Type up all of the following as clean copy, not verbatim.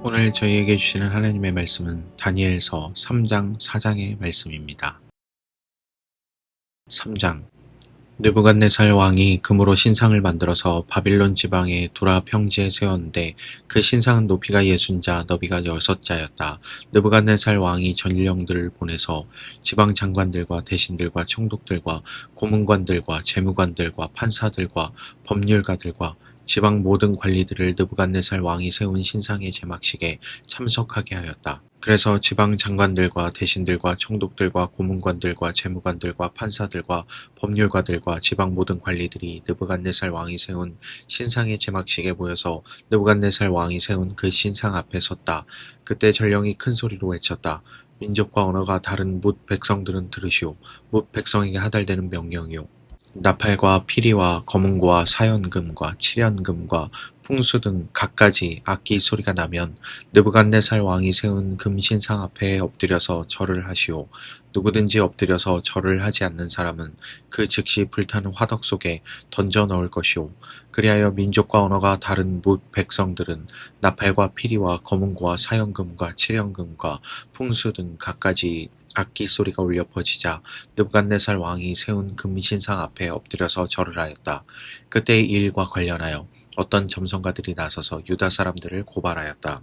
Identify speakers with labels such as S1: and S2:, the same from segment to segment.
S1: 오늘 저희에게 주시는 하나님의 말씀은 다니엘서 3장 4장의 말씀입니다. 3장 느부갓네살 왕이 금으로 신상을 만들어서 바빌론 지방의 두라 평지에 세웠는데 그 신상은 높이가 60자, 너비가 6자였다. 느부갓네살 왕이 전령들을 보내서 지방 장관들과 대신들과 총독들과 고문관들과 재무관들과 판사들과 법률가들과 지방 모든 관리들을 느부갓네살 왕이 세운 신상의 제막식에 참석하게 하였다. 그래서 지방 장관들과 대신들과 총독들과 고문관들과 재무관들과 판사들과 법률가들과 지방 모든 관리들이 느부갓네살 왕이 세운 신상의 제막식에 모여서 느부갓네살 왕이 세운 그 신상 앞에 섰다. 그때 전령이 큰 소리로 외쳤다. 민족과 언어가 다른 뭇 백성들은 들으시오. 뭇 백성에게 하달되는 명령이오. 나팔과 피리와 검은고와 사연금과 칠연금과 풍수 등 갖가지 악기 소리가 나면 느부갓네살 왕이 세운 금신상 앞에 엎드려서 절을 하시오. 누구든지 엎드려서 절을 하지 않는 사람은 그 즉시 불타는 화덕 속에 던져 넣을 것이오. 그리하여 민족과 언어가 다른 뭇 백성들은 나팔과 피리와 검은고와 사연금과 칠연금과 풍수 등 갖가지 악기 소리가 울려 퍼지자 느부갓네살 왕이 세운 금신상 앞에 엎드려서 절을 하였다. 그때 이 일과 관련하여 어떤 점성가들이 나서서 유다 사람들을 고발하였다.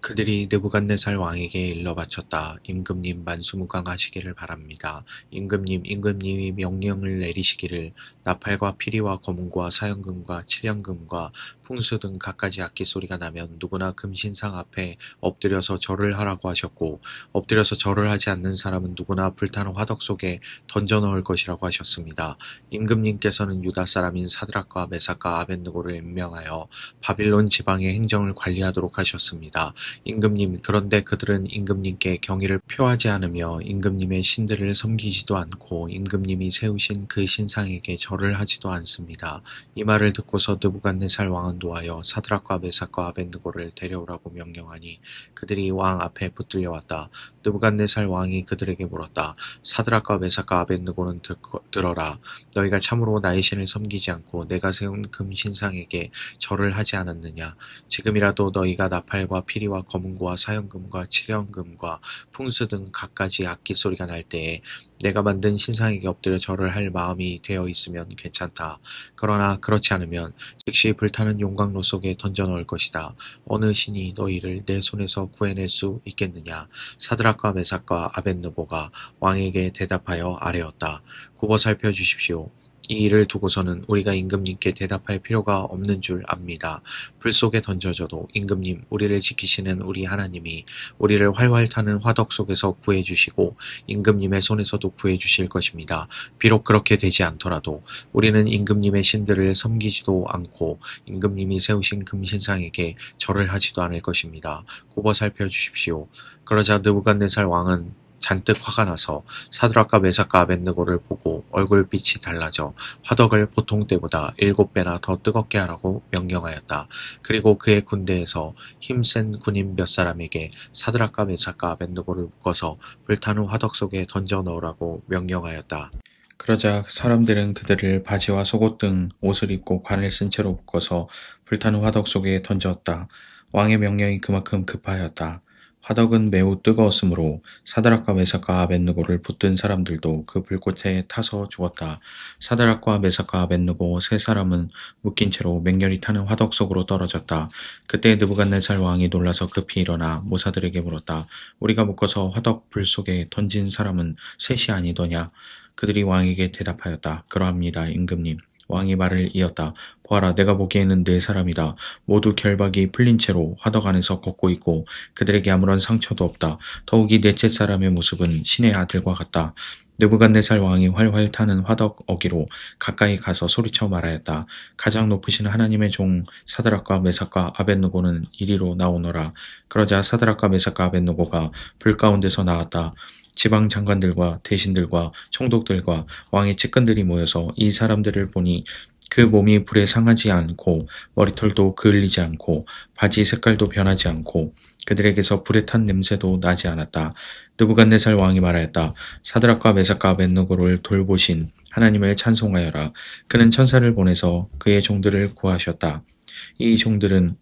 S1: 그들이 느부갓네살 왕에게 일러 바쳤다. 임금님 만수무강하시기를 바랍니다. 임금님이 명령을 내리시기를 나팔과 피리와 검은고와 사연금과 칠연금과 풍수 등 갖가지 악기 소리가 나면 누구나 금신상 앞에 엎드려서 절을 하라고 하셨고 엎드려서 절을 하지 않는 사람은 누구나 불타는 화덕 속에 던져 넣을 것이라고 하셨습니다. 임금님께서는 유다 사람인 사드락과 메삭과 아벳느고를 임명하여 바빌론 지방의 행정을 관리하도록 하셨습니다. 임금님, 그런데 그들은 임금님께 경의를 표하지 않으며 임금님의 신들을 섬기지도 않고 임금님이 세우신 그 신상에게 절을 하지도 않습니다. 이 말을 듣고서 느부갓네살 왕은 노하여 사드락과 메삭과 아벳느고를 데려오라고 명령하니 그들이 왕 앞에 붙들려 왔다. 느부갓네살 왕이 그들에게 물었다. 사드락과 메삭과 아벳느고는 들어라. 너희가 참으로 나의 신을 섬기지 않고 내가 세운 금신상에게 절을 하지 않았느냐. 지금이라도 너희가 나팔과 피리와 검은고와 사연금과 칠연금과 풍수 등 갖가지 악기 소리가 날 때에 내가 만든 신상에게 엎드려 절을 할 마음이 되어 있으면 괜찮다. 그러나 그렇지 않으면 즉시 불타는 용광로 속에 던져 넣을 것이다. 어느 신이 너희를 내 손에서 구해낼 수 있겠느냐. 사드락과 메삭과 아벳느고가 왕에게 대답하여 아뢰었다. 굽어 살펴주십시오. 이 일을 두고서는 우리가 임금님께 대답할 필요가 없는 줄 압니다. 불 속에 던져져도 임금님, 우리를 지키시는 우리 하나님이 우리를 활활 타는 화덕 속에서 구해주시고 임금님의 손에서도 구해주실 것입니다. 비록 그렇게 되지 않더라도 우리는 임금님의 신들을 섬기지도 않고 임금님이 세우신 금신상에게 절을 하지도 않을 것입니다. 굽어 살펴주십시오. 그러자 느부갓네살 왕은 잔뜩 화가 나서 사드락과 메삭과 아벳느고를 보고 얼굴빛이 달라져 화덕을 보통 때보다 7배나 더 뜨겁게 하라고 명령하였다. 그리고 그의 군대에서 힘센 군인 몇 사람에게 사드락과 메삭과 아벳느고를 묶어서 불타는 화덕 속에 던져 넣으라고 명령하였다. 그러자 사람들은 그들을 바지와 속옷 등 옷을 입고 관을 쓴 채로 묶어서 불타는 화덕 속에 던졌다. 왕의 명령이 그만큼 급하였다. 화덕은 매우 뜨거웠으므로 사드락과 메삭과 아벳느고를 붙든 사람들도 그 불꽃에 타서 죽었다. 사드락과 메삭과 아벳느고 세 사람은 묶인 채로 맹렬히 타는 화덕 속으로 떨어졌다. 그때 느부갓네살 왕이 놀라서 급히 일어나 모사들에게 물었다. 우리가 묶어서 화덕 불 속에 던진 사람은 셋이 아니더냐? 그들이 왕에게 대답하였다. 그러합니다, 임금님. 왕이 말을 이었다. 보아라, 내가 보기에는 4사람이다. 모두 결박이 풀린 채로 화덕 안에서 걷고 있고 그들에게 아무런 상처도 없다. 더욱이 넷째 사람의 모습은 신의 아들과 같다. 느부갓네살 왕이 활활 타는 화덕 어기로 가까이 가서 소리쳐 말하였다. 가장 높으신 하나님의 종 사드락과 메삭과 아벳느고는 이리로 나오너라. 그러자 사드락과 메삭과 아벳느고가 불 가운데서 나왔다. 지방 장관들과 대신들과 총독들과 왕의 측근들이 모여서 이 사람들을 보니 그 몸이 불에 상하지 않고 머리털도 그을리지 않고 바지 색깔도 변하지 않고 그들에게서 불에 탄 냄새도 나지 않았다. 느부갓네살 왕이 말하였다. 사드락과 메삭과 아벳느고를 돌보신 하나님을 찬송하여라. 그는 천사를 보내서 그의 종들을 구하셨다. 이 종들은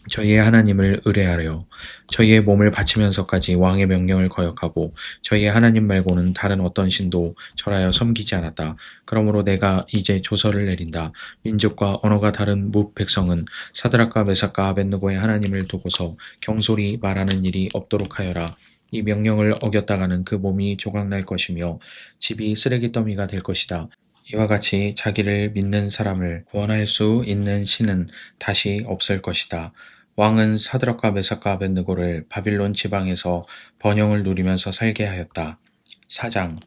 S1: 저희의 하나님을 의뢰하려 저희의 몸을 바치면서까지 왕의 명령을 거역하고 저희의 하나님 말고는 다른 어떤 신도 절하여 섬기지 않았다. 그러므로 내가 이제 조서를 내린다. 민족과 언어가 다른 뭇 백성은 사드락과 메삭과 아벳느고의 하나님을 두고서 경솔히 말하는 일이 없도록 하여라. 이 명령을 어겼다가는 그 몸이 조각날 것이며 집이 쓰레기 더미가 될 것이다. 이와 같이 자기를 믿는 사람을 구원할 수 있는 신은 다시 없을 것이다. 왕은 사드락과 메삭과 아벳느고를 바빌론 지방에서 번영을 누리면서 살게 하였다. 4장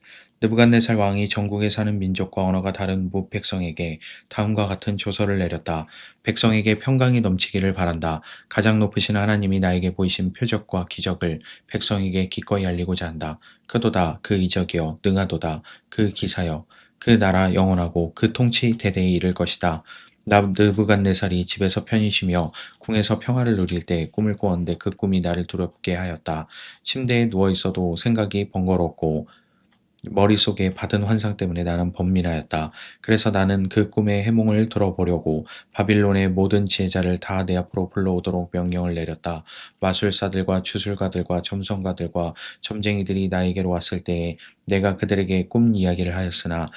S1: 느부갓네살 왕이 전국에 사는 민족과 언어가 다른 뭇 백성에게 다음과 같은 조서를 내렸다. 백성에게 평강이 넘치기를 바란다. 가장 높으신 하나님이 나에게 보이신 표적과 기적을 백성에게 기꺼이 알리고자 한다. 크도다 그 이적이여 능하도다 그 기사여 그 나라 영원하고 그 통치 대대에 이를 것이다. 느부갓네살이 집에서 편히 쉬며 궁에서 평화를 누릴 때 꿈을 꾸었는데 그 꿈이 나를 두렵게 하였다. 침대에 누워 있어도 생각이 번거롭고 머릿속에 받은 환상 때문에 나는 번민하였다. 그래서 나는 그 꿈의 해몽을 들어보려고 바빌론의 모든 지혜자를 다 내 앞으로 불러오도록 명령을 내렸다. 마술사들과 주술가들과 점성가들과 점쟁이들이 나에게로 왔을 때에 내가 그들에게 꿈 이야기를 하였으나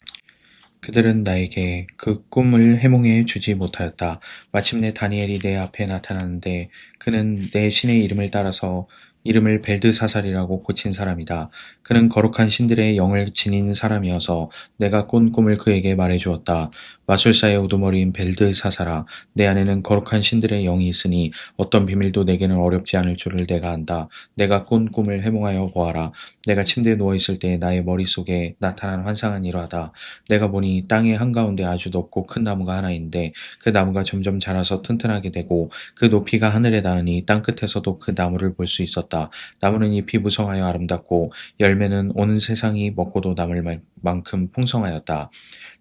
S1: 그들은 나에게 그 꿈을 해몽해 주지 못하였다. 마침내 다니엘이 내 앞에 나타났는데 그는 내 신의 이름을 따라서 이름을 벨드사살이라고 고친 사람이다. 그는 거룩한 신들의 영을 지닌 사람이어서 내가 꾼 꿈을 그에게 말해주었다. 마술사의 우두머리인 벨드사살아, 내 안에는 거룩한 신들의 영이 있으니 어떤 비밀도 내게는 어렵지 않을 줄을 내가 안다. 내가 꾼 꿈을 해몽하여 보아라. 내가 침대에 누워있을 때 나의 머릿속에 나타난 환상은 이러하다. 내가 보니 땅의 한가운데 아주 높고 큰 나무가 하나 있는데 그 나무가 점점 자라서 튼튼하게 되고 그 높이가 하늘에 닿으니 땅끝에서도 그 나무를 볼 수 있었다. 나무는 잎이 무성하여 아름답고 열매는 온 세상이 먹고도 남을 만큼 풍성하였다.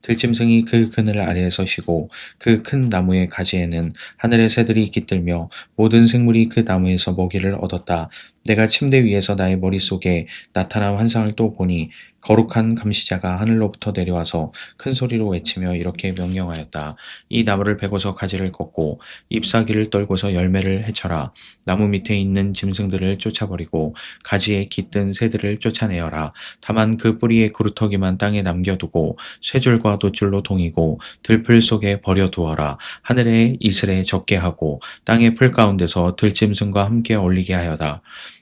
S1: 들짐승이 그 그늘 아래에서 쉬고 그 큰 나무의 가지에는 하늘의 새들이 깃들며 모든 생물이 그 나무에서 먹이를 얻었다. 내가 침대 위에서 나의 머릿속에 나타난 환상을 또 보니 거룩한 감시자가 하늘로부터 내려와서 큰 소리로 외치며 이렇게 명령하였다. 이 나무를 베고서 가지를 꺾고 잎사귀를 떨고서 열매를 해쳐라. 나무 밑에 있는 짐승들을 쫓아버리고 가지에 깃든 새들을 쫓아내어라. 다만 그 뿌리의 그루터기만 땅에 남겨두고 쇠줄과 돛줄로 동이고 들풀 속에 버려두어라. 하늘의 이슬에 적게 하고 땅의 풀 가운데서 들짐승과 함께 어울리게 하여라.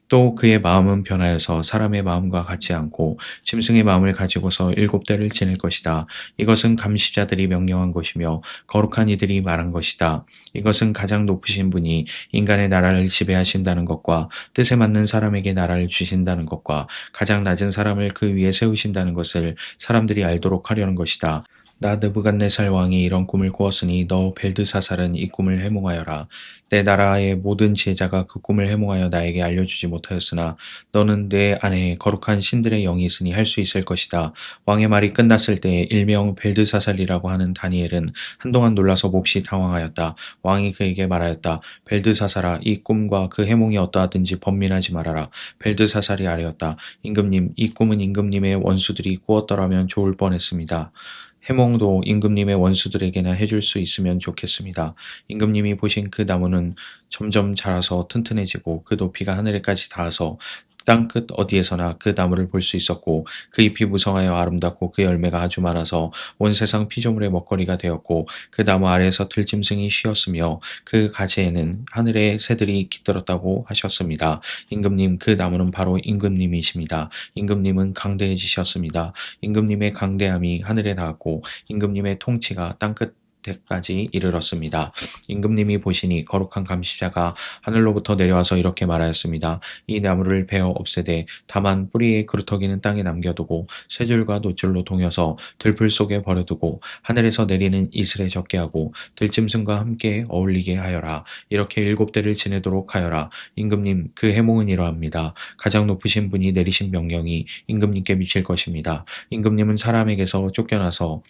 S1: 또 그의 마음은 변하여서 사람의 마음과 같지 않고 짐승의 마음을 가지고서 7대를 지낼 것이다. 이것은 감시자들이 명령한 것이며 거룩한 이들이 말한 것이다. 이것은 가장 높으신 분이 인간의 나라를 지배하신다는 것과 뜻에 맞는 사람에게 나라를 주신다는 것과 가장 낮은 사람을 그 위에 세우신다는 것을 사람들이 알도록 하려는 것이다. 나 느부갓네살 왕이 이런 꿈을 꾸었으니 너 벨드사살은 이 꿈을 해몽하여라. 내 나라의 모든 지혜자가 그 꿈을 해몽하여 나에게 알려주지 못하였으나 너는 내 안에 거룩한 신들의 영이 있으니 할 수 있을 것이다. 왕의 말이 끝났을 때 일명 벨드사살이라고 하는 다니엘은 한동안 놀라서 몹시 당황하였다. 왕이 그에게 말하였다. 벨드사살아, 이 꿈과 그 해몽이 어떠하든지 번민하지 말아라. 벨드사살이 아뢰었다. 임금님, 이 꿈은 임금님의 원수들이 꾸었더라면 좋을 뻔했습니다. 해몽도 임금님의 원수들에게나 해줄 수 있으면 좋겠습니다. 임금님이 보신 그 나무는 점점 자라서 튼튼해지고 그 높이가 하늘에까지 닿아서 땅끝 어디에서나 그 나무를 볼 수 있었고 그 잎이 무성하여 아름답고 그 열매가 아주 많아서 온 세상 피조물의 먹거리가 되었고 그 나무 아래에서 들짐승이 쉬었으며 그 가지에는 하늘의 새들이 깃들었다고 하셨습니다. 임금님, 그 나무는 바로 임금님이십니다. 임금님은 강대해지셨습니다. 임금님의 강대함이 하늘에 닿았고 임금님의 통치가 땅끝 때까지 이르렀습니다. 임금님이 보시니 거룩한 감시자가 하늘로부터 내려와서 이렇게 말하였습니다. 이 나무를 베어 없애되 다만 뿌리의 그루터기는 땅에 남겨두고 쇠줄과 돛줄로 동여서 들풀 속에 버려두고 하늘에서 내리는 이슬에 적게 하고 들짐승과 함께 어울리게 하여라. 이렇게 7대를 지내도록 하여라. 임금님, 그 해몽은 이러합니다. 가장 높으신 분이 내리신 명령이 임금님께 미칠 것입니다. 임금님은 사람에게서 쫓겨나서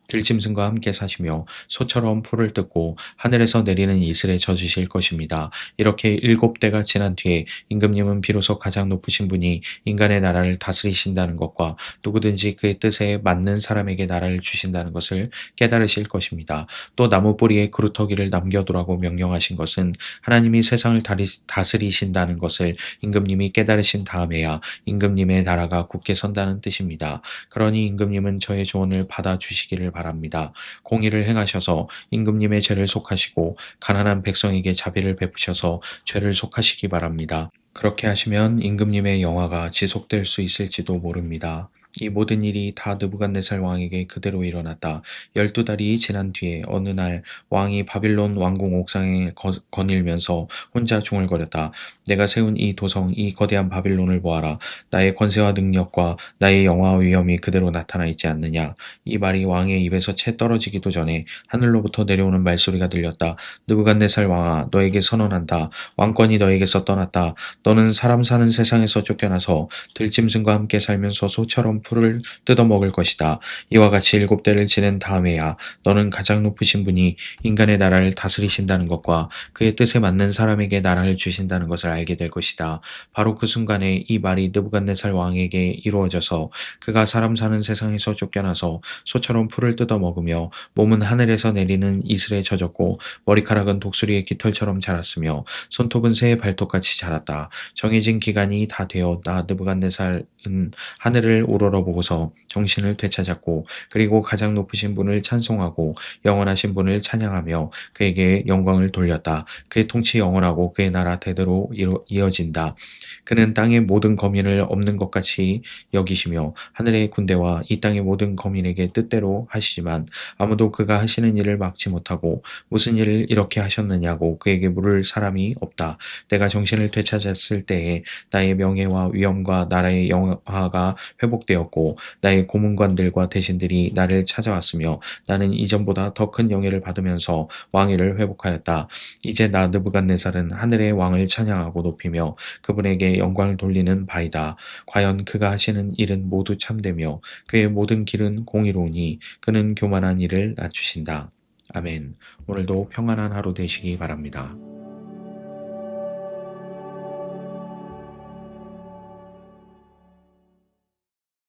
S1: 들짐승과 함께 사시며 소처럼 풀을 뜯고 하늘에서 내리는 이슬에 젖으실 것입니다. 이렇게 7대가 지난 뒤에 임금님은 비로소 가장 높으신 분이 인간의 나라를 다스리신다는 것과 누구든지 그의 뜻에 맞는 사람에게 나라를 주신다는 것을 깨달으실 것입니다. 또 나무 뿌리에 그루터기를 남겨두라고 명령하신 것은 하나님이 세상을 다스리신다는 것을 임금님이 깨달으신 다음에야 임금님의 나라가 굳게 선다는 뜻입니다. 그러니 임금님은 저의 조언을 받아주시기를 바랍니다. 공의를 행하셔서 임금님의 죄를 속하시고 가난한 백성에게 자비를 베푸셔서 죄를 속하시기 바랍니다. 그렇게 하시면 임금님의 영화가 지속될 수 있을지도 모릅니다. 이 모든 일이 다 느부갓네살 왕에게 그대로 일어났다. 12달이 지난 뒤에 어느 날 왕이 바빌론 왕궁 옥상에 거닐면서 혼자 중얼거렸다. 내가 세운 이 도성, 이 거대한 바빌론을 보아라. 나의 권세와 능력과 나의 영화와 위엄이 그대로 나타나 있지 않느냐. 이 말이 왕의 입에서 채 떨어지기도 전에 하늘로부터 내려오는 말소리가 들렸다. 느부갓네살 왕아, 너에게 선언한다. 왕권이 너에게서 떠났다. 너는 사람 사는 세상에서 쫓겨나서 들짐승과 함께 살면서 소처럼 풀을 뜯어먹을 것이다. 이와 같이 7대를 지낸 다음에야 너는 가장 높으신 분이 인간의 나라를 다스리신다는 것과 그의 뜻에 맞는 사람에게 나라를 주신다는 것을 알게 될 것이다. 바로 그 순간에 이 말이 느부갓네살 왕에게 이루어져서 그가 사람 사는 세상에서 쫓겨나서 소처럼 풀을 뜯어먹으며 몸은 하늘에서 내리는 이슬에 젖었고 머리카락은 독수리의 깃털처럼 자랐으며 손톱은 새의 발톱같이 자랐다. 정해진 기간이 다 되어 나 느부갓네살은 하늘을 우러러보고서 정신을 되찾았고 그리고 가장 높으신 분을 찬송하고 영원하신 분을 찬양하며 그에게 영광을 돌렸다. 그의 통치 영원하고 그의 나라 대대로 이어진다. 그는 땅의 모든 거민을 없는 것 같이 여기시며 하늘의 군대와 이 땅의 모든 거민에게 뜻대로 하시지만 아무도 그가 하시는 일을 막지 못하고 무슨 일을 이렇게 하셨느냐고 그에게 물을 사람이 없다. 내가 정신을 되찾았을 때에 나의 명예와 위엄과 나라의 영화가 회복되었고 나의 고문관들과 대신들이 나를 찾아왔으며 나는 이전보다 더 큰 영예를 받으면서 왕위를 회복하였다. 이제 나 느부갓네살은 하늘의 왕을 찬양하고 높이며 그분에게 영광을 돌리는 바이다. 과연 그가 하시는 일은 모두 참되며 그의 모든 길은 공의로우니 그는 교만한 일을 낮추신다. 아멘. 오늘도 평안한 하루 되시기 바랍니다.